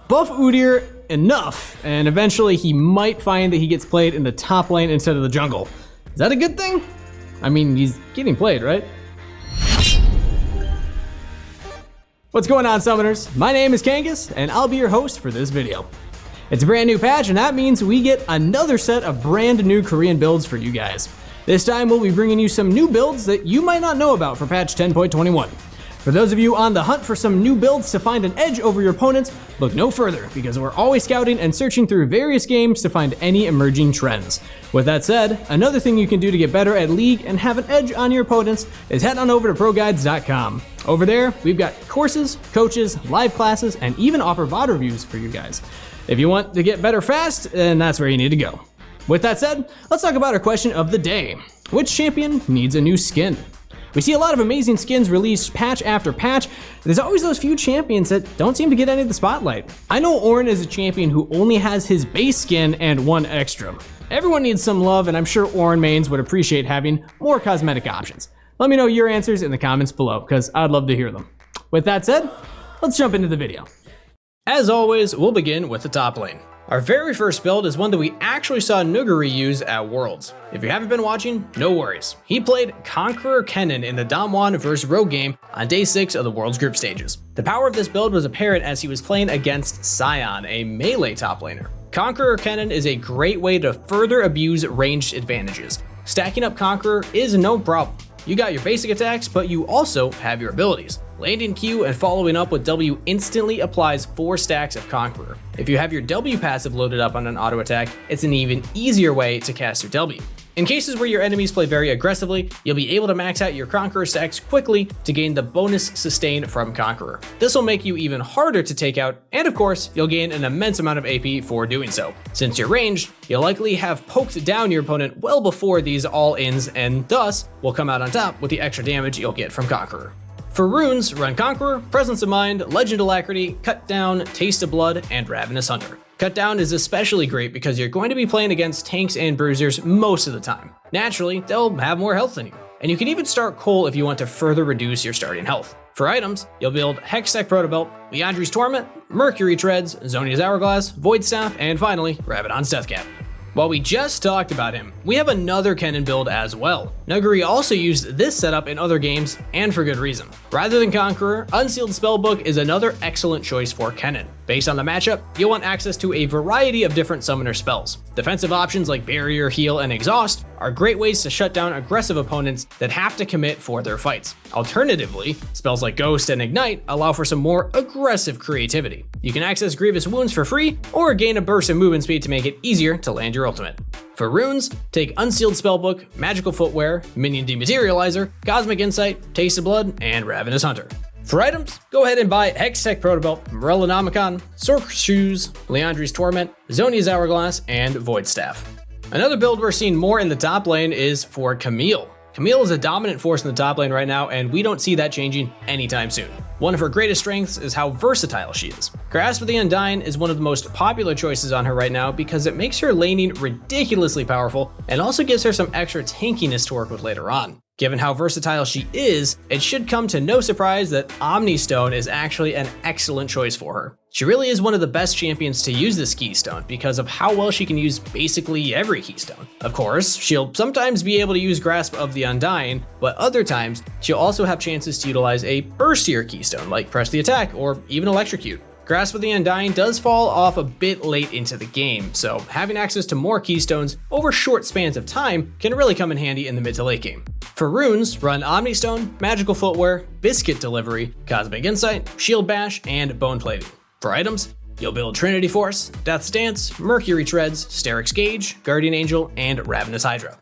Buff Udyr enough, and eventually he might find that he gets played in the top lane instead of the jungle. Is that a good thing? I mean, he's getting played, right? What's going on, Summoners? My name is Kangas, and I'll be your host for this video. It's a brand new patch, and that means we get another set of brand new Korean builds for you guys. This time, we'll be bringing you some new builds that you might not know about for patch 10.21. For those of you on the hunt for some new builds to find an edge over your opponents, look no further, because we're always scouting and searching through various games to find any emerging trends. With that said, another thing you can do to get better at League and have an edge on your opponents is head on over to ProGuides.com. Over there, we've got courses, coaches, live classes, and even offer VOD reviews for you guys. If you want to get better fast, then that's where you need to go. With that said, let's talk about our question of the day. Which champion needs a new skin? We see a lot of amazing skins released patch after patch. There's always those few champions that don't seem to get any of the spotlight. I know Ornn is a champion who only has his base skin and one extra. Everyone needs some love, and I'm sure Ornn mains would appreciate having more cosmetic options. Let me know your answers in the comments below, because I'd love to hear them. With that said, let's jump into the video. As always, we'll begin with the top lane. Our very first build is one that we actually saw Udyr use at Worlds. If you haven't been watching, no worries. He played Conqueror Kennen in the Damwon vs Rogue game on day 6 of the Worlds group stages. The power of this build was apparent as he was playing against Sion, a melee top laner. Conqueror Kennen is a great way to further abuse ranged advantages. Stacking up Conqueror is no problem. You got your basic attacks, but you also have your abilities. Landing Q and following up with W instantly applies 4 stacks of Conqueror. If you have your W passive loaded up on an auto attack, it's an even easier way to cast your W. In cases where your enemies play very aggressively, you'll be able to max out your Conqueror stacks quickly to gain the bonus sustain from Conqueror. This will make you even harder to take out, and of course, you'll gain an immense amount of AP for doing so. Since you're ranged, you'll likely have poked down your opponent well before these all-ins, and thus will come out on top with the extra damage you'll get from Conqueror. For runes, run Conqueror, Presence of Mind, Legend Alacrity, Cut Down, Taste of Blood, and Ravenous Hunter. Cut Down is especially great because you're going to be playing against tanks and bruisers most of the time. Naturally, they'll have more health than you. And you can even start Cole if you want to further reduce your starting health. For items, you'll build Hextech Protobelt, Liandry's Torment, Mercury Treads, Zhonya's Hourglass, Void Staff, and finally, Rabadon's Deathcap. While we just talked about him, we have another Kennen build as well. Udyr also used this setup in other games, and for good reason. Rather than Conqueror, Unsealed Spellbook is another excellent choice for Kennen. Based on the matchup, you'll want access to a variety of different summoner spells. Defensive options like Barrier, Heal, and Exhaust are great ways to shut down aggressive opponents that have to commit for their fights. Alternatively, spells like Ghost and Ignite allow for some more aggressive creativity. You can access Grievous Wounds for free, or gain a burst of movement speed to make it easier to land your ultimate. For runes, take Unsealed Spellbook, Magical Footwear, Minion Dematerializer, Cosmic Insight, Taste of Blood, and Ravenous Hunter. For items, go ahead and buy Hextech Protobelt, Morellonomicon, Sorcerer's Shoes, Liandry's Torment, Zhonya's Hourglass, and Void Staff. Another build we're seeing more in the top lane is for Camille. Camille is a dominant force in the top lane right now, and we don't see that changing anytime soon. One of her greatest strengths is how versatile she is. Grasp of the Undying is one of the most popular choices on her right now because it makes her laning ridiculously powerful and also gives her some extra tankiness to work with later on. Given how versatile she is, it should come to no surprise that Omni Stone is actually an excellent choice for her. She really is one of the best champions to use this keystone because of how well she can use basically every keystone. Of course, she'll sometimes be able to use Grasp of the Undying, but other times, she'll also have chances to utilize a burstier keystone like Press the Attack or even Electrocute. Grasp of the Undying does fall off a bit late into the game, so having access to more keystones over short spans of time can really come in handy in the mid to late game. For runes, run Omni Stone, Magical Footwear, Biscuit Delivery, Cosmic Insight, Shield Bash, and Bone Plating. For items, you'll build Trinity Force, Death's Dance, Mercury Treads, Steric's Gauge, Guardian Angel, and Ravenous Hydra.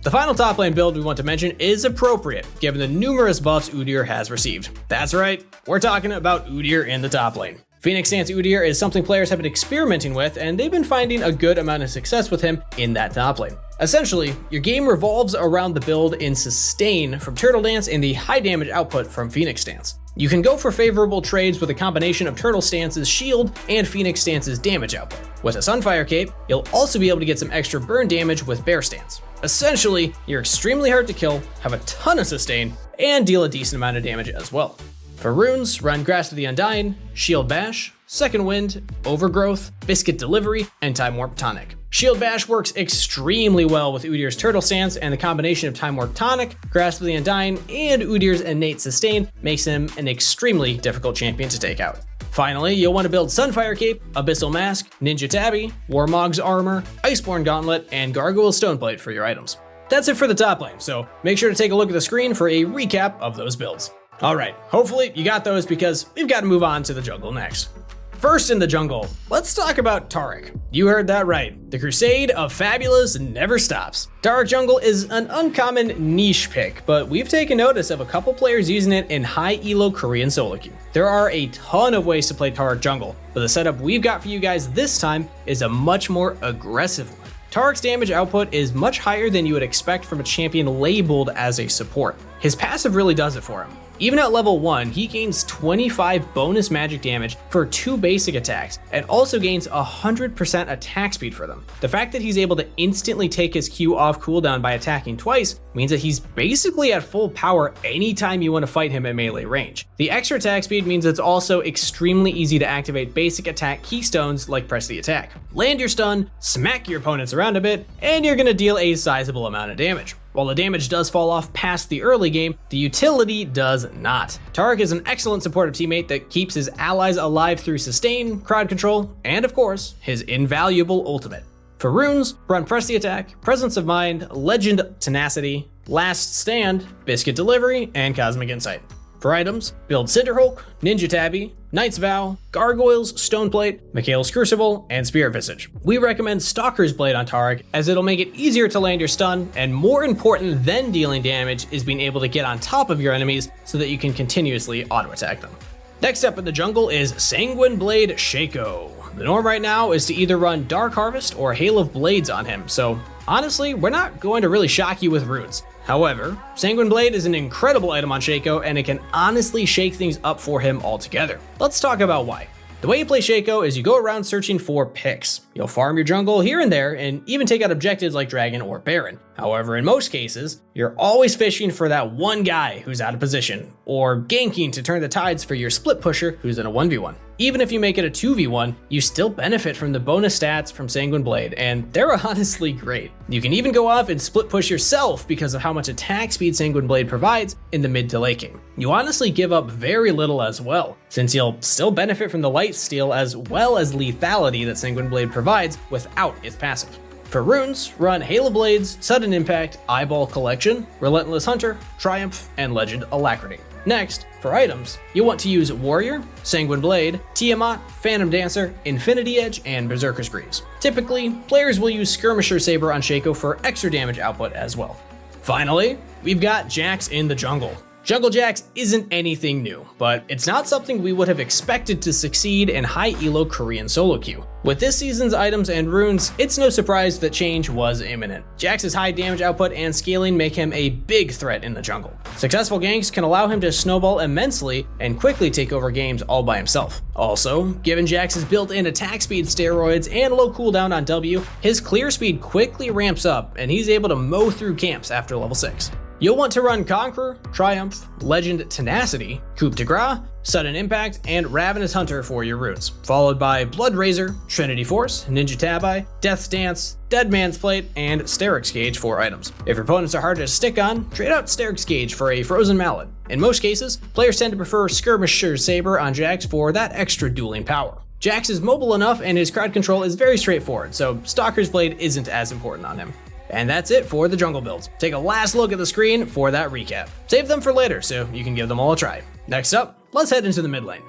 The final top lane build we want to mention is appropriate, given the numerous buffs Udyr has received. That's right, we're talking about Udyr in the top lane. Phoenix Stance Udyr is something players have been experimenting with, and they've been finding a good amount of success with him in that top lane. Essentially, your game revolves around the build in Sustain from Turtle Dance and the high damage output from Phoenix Stance. You can go for favorable trades with a combination of Turtle Stance's shield and Phoenix Stance's damage output. With a Sunfire Cape, you'll also be able to get some extra burn damage with Bear Stance. Essentially, you're extremely hard to kill, have a ton of sustain, and deal a decent amount of damage as well. For runes, run Grasp of the Undying, Shield Bash, Second Wind, Overgrowth, Biscuit Delivery, and Time Warp Tonic. Shield Bash works extremely well with Udyr's Turtle Stance, and the combination of Time Warp Tonic, Grasp of the Undying, and Udyr's Innate Sustain makes him an extremely difficult champion to take out. Finally, you'll want to build Sunfire Cape, Abyssal Mask, Ninja Tabby, Warmog's Armor, Iceborne Gauntlet, and Gargoyle Stoneplate for your items. That's it for the top lane, so make sure to take a look at the screen for a recap of those builds. Alright, hopefully you got those because we've got to move on to the jungle next. First in the jungle, let's talk about Taric. You heard that right. The crusade of fabulous never stops. Taric jungle is an uncommon niche pick, but we've taken notice of a couple players using it in high elo Korean solo queue. There are a ton of ways to play Taric jungle, but the setup we've got for you guys this time is a much more aggressive one. Taric's damage output is much higher than you would expect from a champion labeled as a support. His passive really does it for him. Even at level 1, he gains 25 bonus magic damage for 2 basic attacks, and also gains 100% attack speed for them. The fact that he's able to instantly take his Q off cooldown by attacking twice means that he's basically at full power anytime you want to fight him at melee range. The extra attack speed means it's also extremely easy to activate basic attack keystones like press the attack. Land your stun, smack your opponents around a bit, and you're gonna deal a sizable amount of damage. While the damage does fall off past the early game, the utility does not. Taric is an excellent supportive teammate that keeps his allies alive through sustain, crowd control, and of course, his invaluable ultimate. For runes, run Press the Attack, Presence of Mind, Legend Tenacity, Last Stand, Biscuit Delivery, and Cosmic Insight. For items, build Cinderhulk, Ninja Tabby, Knight's Vow, Gargoyles, Stoneplate, Mikhail's Crucible, and Spirit Visage. We recommend Stalker's Blade on Taric as it'll make it easier to land your stun, and more important than dealing damage is being able to get on top of your enemies so that you can continuously auto-attack them. Next up in the jungle is Sanguine Blade Shaco. The norm right now is to either run Dark Harvest or Hail of Blades on him, so honestly, we're not going to really shock you with runes. However, Sanguine Blade is an incredible item on Shaco, and it can honestly shake things up for him altogether. Let's talk about why. The way you play Shaco is you go around searching for picks. You'll farm your jungle here and there, and even take out objectives like Dragon or Baron. However, in most cases, you're always fishing for that one guy who's out of position, or ganking to turn the tides for your split pusher who's in a 1v1. Even if you make it a 2v1, you still benefit from the bonus stats from Sanguine Blade, and they're honestly great. You can even go off and split push yourself because of how much attack speed Sanguine Blade provides in the mid to late game. You honestly give up very little as well, since you'll still benefit from the light steal as well as lethality that Sanguine Blade provides without its passive. For runes, run Hail of Blades, Sudden Impact, Eyeball Collection, Relentless Hunter, Triumph, and Legend Alacrity. Next, for items, you'll want to use Warrior, Sanguine Blade, Tiamat, Phantom Dancer, Infinity Edge, and Berserker's Greaves. Typically, players will use Skirmisher Saber on Shaco for extra damage output as well. Finally, we've got Jax in the jungle. Jungle Jax isn't anything new, but it's not something we would have expected to succeed in high elo Korean solo queue. With this season's items and runes, it's no surprise that change was imminent. Jax's high damage output and scaling make him a big threat in the jungle. Successful ganks can allow him to snowball immensely and quickly take over games all by himself. Also, given Jax's built-in attack speed steroids and low cooldown on W, his clear speed quickly ramps up and he's able to mow through camps after level 6. You'll want to run Conqueror, Triumph, Legend Tenacity, Coup de Grace, Sudden Impact, and Ravenous Hunter for your runes, followed by Blood Razor, Trinity Force, Ninja Tabby, Death's Dance, Dead Man's Plate, and Steric's Gauge for items. If your opponents are hard to stick on, trade out Steric's Gauge for a Frozen Mallet. In most cases, players tend to prefer Skirmisher's Saber on Jax for that extra dueling power. Jax is mobile enough and his crowd control is very straightforward, so Stalker's Blade isn't as important on him. And that's it for the jungle builds. Take a last look at the screen for that recap. Save them for later so you can give them all a try. Next up, let's head into the mid lane.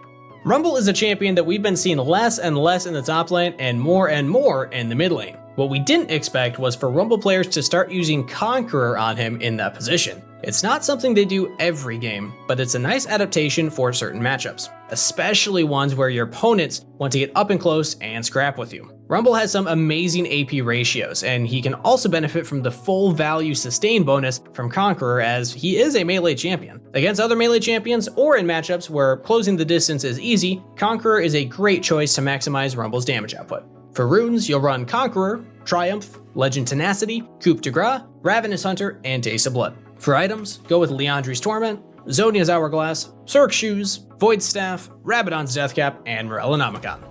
Rumble is a champion that we've been seeing less and less in the top lane and more in the mid lane. What we didn't expect was for Rumble players to start using Conqueror on him in that position. It's not something they do every game, but it's a nice adaptation for certain matchups, especially ones where your opponents want to get up and close and scrap with you. Rumble has some amazing AP ratios, and he can also benefit from the full value sustain bonus from Conqueror as he is a melee champion. Against other melee champions or in matchups where closing the distance is easy, Conqueror is a great choice to maximize Rumble's damage output. For runes, you'll run Conqueror, Triumph, Legend Tenacity, Coup de Grace, Ravenous Hunter, and Taste of Blood. For items, go with Leandri's Torment, Zonia's Hourglass, Cirque Shoes, Void Staff, Rabadon's Deathcap, and Morellonomicon.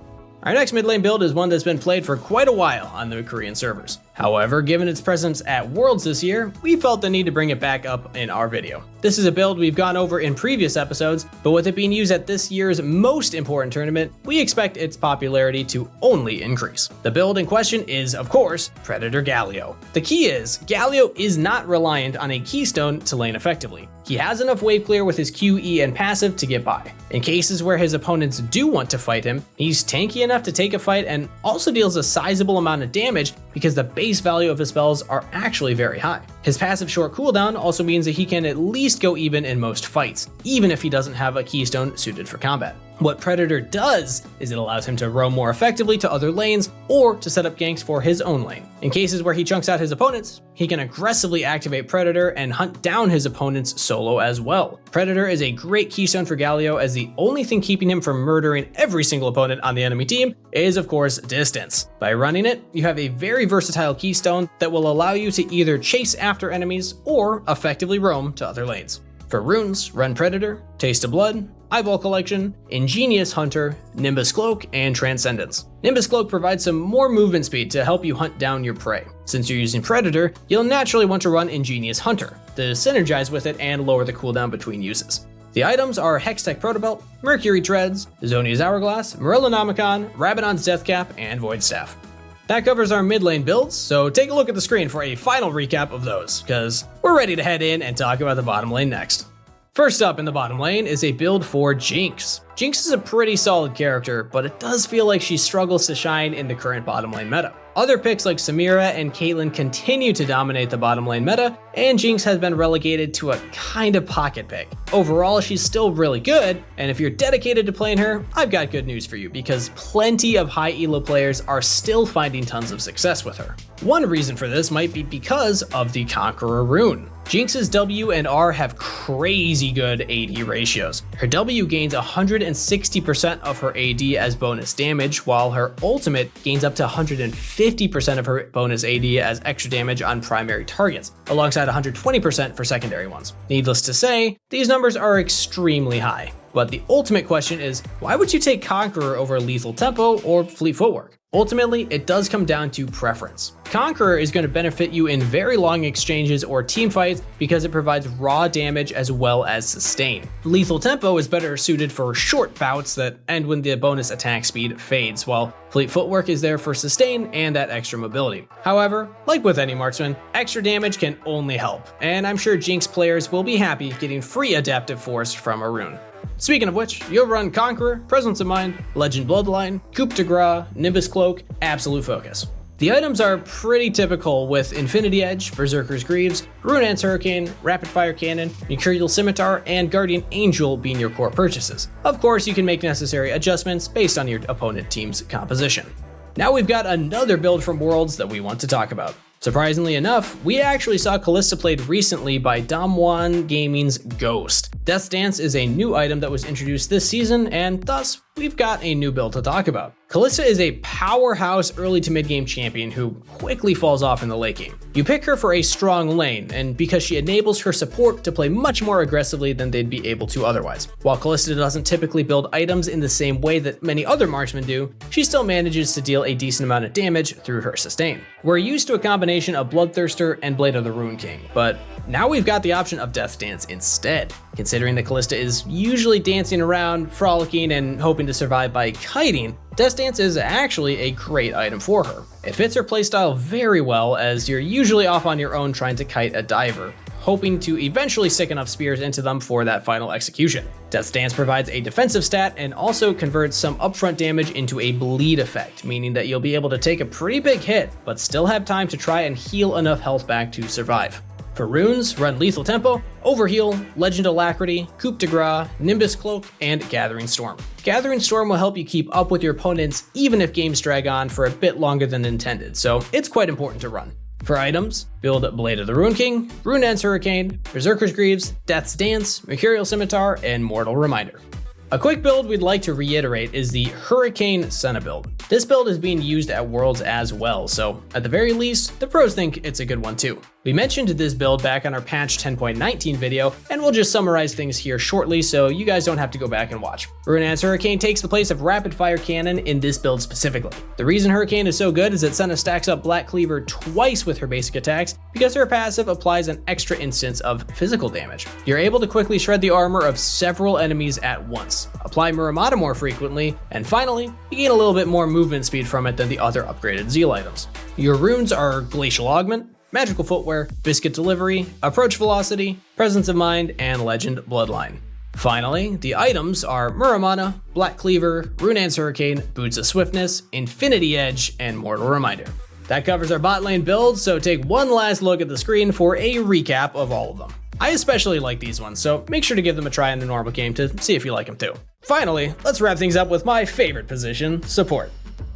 Our next mid lane build is one that's been played for quite a while on the Korean servers. However, given its presence at Worlds this year, we felt the need to bring it back up in our video. This is a build we've gone over in previous episodes, but with it being used at this year's most important tournament, we expect its popularity to only increase. The build in question is, of course, Predator Galio. The key is, Galio is not reliant on a keystone to lane effectively. He has enough wave clear with his Q, E, and passive to get by. In cases where his opponents do want to fight him, he's tanky enough to take a fight and also deals a sizable amount of damage because the base value of his spells are actually very high. His passive short cooldown also means that he can at least go even in most fights, even if he doesn't have a keystone suited for combat. What Predator does is it allows him to roam more effectively to other lanes or to set up ganks for his own lane. In cases where he chunks out his opponents, he can aggressively activate Predator and hunt down his opponents solo as well. Predator is a great keystone for Galio, as the only thing keeping him from murdering every single opponent on the enemy team is, of course, distance. By running it, you have a very versatile keystone that will allow you to either chase after enemies or effectively roam to other lanes. For runes, run Predator, Taste of Blood, Eyeball Collection, Ingenious Hunter, Nimbus Cloak, and Transcendence. Nimbus Cloak provides some more movement speed to help you hunt down your prey. Since you're using Predator, you'll naturally want to run Ingenious Hunter to synergize with it and lower the cooldown between uses. The items are Hextech Protobelt, Mercury Treads, Zonia's Hourglass, Morellonomicon, Rabadon's Deathcap, and Void Staff. That covers our mid lane builds, so take a look at the screen for a final recap of those, because we're ready to head in and talk about the bottom lane next. First up in the bottom lane is a build for Jinx. Jinx is a pretty solid character, but it does feel like she struggles to shine in the current bottom lane meta. Other picks like Samira and Caitlyn continue to dominate the bottom lane meta, and Jinx has been relegated to a kind of pocket pick. Overall, she's still really good, and if you're dedicated to playing her, I've got good news for you, because plenty of high elo players are still finding tons of success with her. One reason for this might be because of the Conqueror rune. Jinx's W and R have crazy good AD ratios. Her W gains 160% of her AD as bonus damage, while her ultimate gains up to 150% of her bonus AD as extra damage on primary targets, alongside 120% for secondary ones. Needless to say, these numbers are extremely high. But the ultimate question is, why would you take Conqueror over Lethal Tempo or Fleet Footwork? Ultimately, it does come down to preference. Conqueror is going to benefit you in very long exchanges or team fights because it provides raw damage as well as sustain. Lethal Tempo is better suited for short bouts that end when the bonus attack speed fades, while Fleet Footwork is there for sustain and that extra mobility. However, like with any marksman, extra damage can only help, and I'm sure Jinx players will be happy getting free Adaptive Force from a rune. Speaking of which, you'll run Conqueror, Presence of Mind, Legend Bloodline, Coup de Grace, Nimbus Cloak, Absolute Focus. The items are pretty typical, with Infinity Edge, Berserker's Greaves, Runeant's Hurricane, Rapid Fire Cannon, Mercurial Scimitar, and Guardian Angel being your core purchases. Of course, you can make necessary adjustments based on your opponent team's composition. Now we've got another build from Worlds that we want to talk about. Surprisingly enough, we actually saw Kalista played recently by Damwon Gaming's Ghost. Death's Dance is a new item that was introduced this season, and thus, we've got a new build to talk about. Kalista is a powerhouse early to mid game champion who quickly falls off in the late game. You pick her for a strong lane, and because she enables her support to play much more aggressively than they'd be able to otherwise. While Kalista doesn't typically build items in the same way that many other marksmen do, she still manages to deal a decent amount of damage through her sustain. We're used to a combination of Bloodthirster and Blade of the Rune King, but now we've got the option of Death's Dance instead. Considering that Kalista is usually dancing around, frolicking, and hoping to survive by kiting, Death's Dance is actually a great item for her. It fits her playstyle very well, as you're usually off on your own trying to kite a diver, hoping to eventually stick enough spears into them for that final execution. Death's Dance provides a defensive stat and also converts some upfront damage into a bleed effect, meaning that you'll be able to take a pretty big hit, but still have time to try and heal enough health back to survive. For runes, run Lethal Tempo, Overheal, Legend Alacrity, Coup de Grace, Nimbus Cloak, and Gathering Storm. Gathering Storm will help you keep up with your opponents even if games drag on for a bit longer than intended, so it's quite important to run. For items, build Blade of the Rune King, Runeant's Hurricane, Berserker's Greaves, Death's Dance, Mercurial Scimitar, and Mortal Reminder. A quick build we'd like to reiterate is the Hurricane Senna build. This build is being used at Worlds as well, so at the very least, the pros think it's a good one too. We mentioned this build back on our patch 10.19 video, and we'll just summarize things here shortly so you guys don't have to go back and watch. Runeance Hurricane takes the place of Rapid Fire Cannon in this build specifically. The reason Hurricane is so good is that Senna stacks up Black Cleaver twice with her basic attacks because her passive applies an extra instance of physical damage. You're able to quickly shred the armor of several enemies at once, apply Muramata more frequently, and finally, you gain a little bit more movement speed from it than the other upgraded Zeal items. Your runes are Glacial Augment, Magical Footwear, Biscuit Delivery, Approach Velocity, Presence of Mind, and Legend Bloodline. Finally, the items are Muramata, Black Cleaver, Runeance Hurricane, Boots of Swiftness, Infinity Edge, and Mortal Reminder. That covers our bot lane builds, so take one last look at the screen for a recap of all of them. I especially like these ones, so make sure to give them a try in the normal game to see if you like them too. Finally, let's wrap things up with my favorite position, support.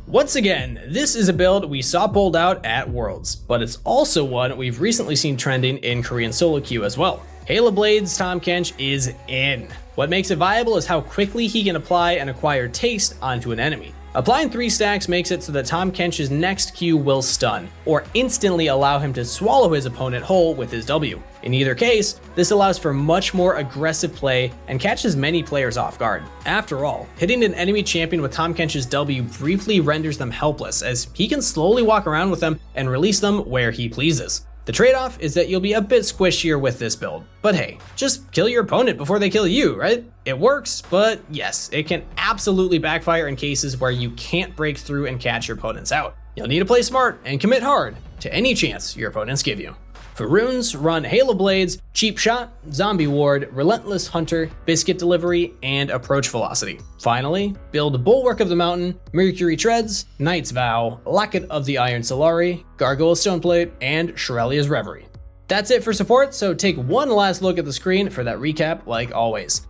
Once again, this is a build we saw pulled out at Worlds, but it's also one we've recently seen trending in Korean solo queue as well. Halo Blade's Tahm Kench is in. What makes it viable is how quickly he can apply and acquire taste onto an enemy. Applying 3 stacks makes it so that Tahm Kench's next Q will stun, or instantly allow him to swallow his opponent whole with his W. In either case, this allows for much more aggressive play and catches many players off guard. After all, hitting an enemy champion with Tahm Kench's W briefly renders them helpless, as he can slowly walk around with them and release them where he pleases. The trade-off is that you'll be a bit squishier with this build, but hey, just kill your opponent before they kill you, right? It works, but yes, it can absolutely backfire in cases where you can't break through and catch your opponents out. You'll need to play smart and commit hard to any chance your opponents give you. For runes, run Halo Blades, Cheap Shot, Zombie Ward, Relentless Hunter, Biscuit Delivery, and Approach Velocity. Finally, build Bulwark of the Mountain, Mercury Treads, Knight's Vow, Locket of the Iron Solari, Gargoyle Stoneplate, and Shirelia's Reverie. That's it for support, so take one last look at the screen for that recap like always.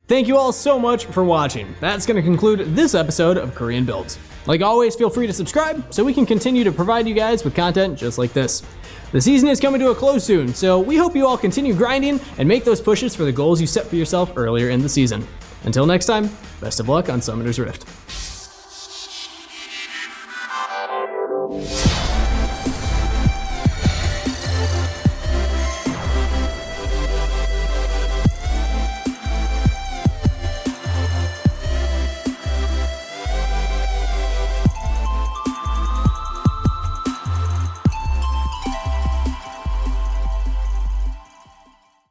Thank you all so much for watching. That's going to conclude this episode of Korean Builds. Like always, feel free to subscribe so we can continue to provide you guys with content just like this. The season is coming to a close soon, so we hope you all continue grinding and make those pushes for the goals you set for yourself earlier in the season. Until next time, best of luck on Summoner's Rift.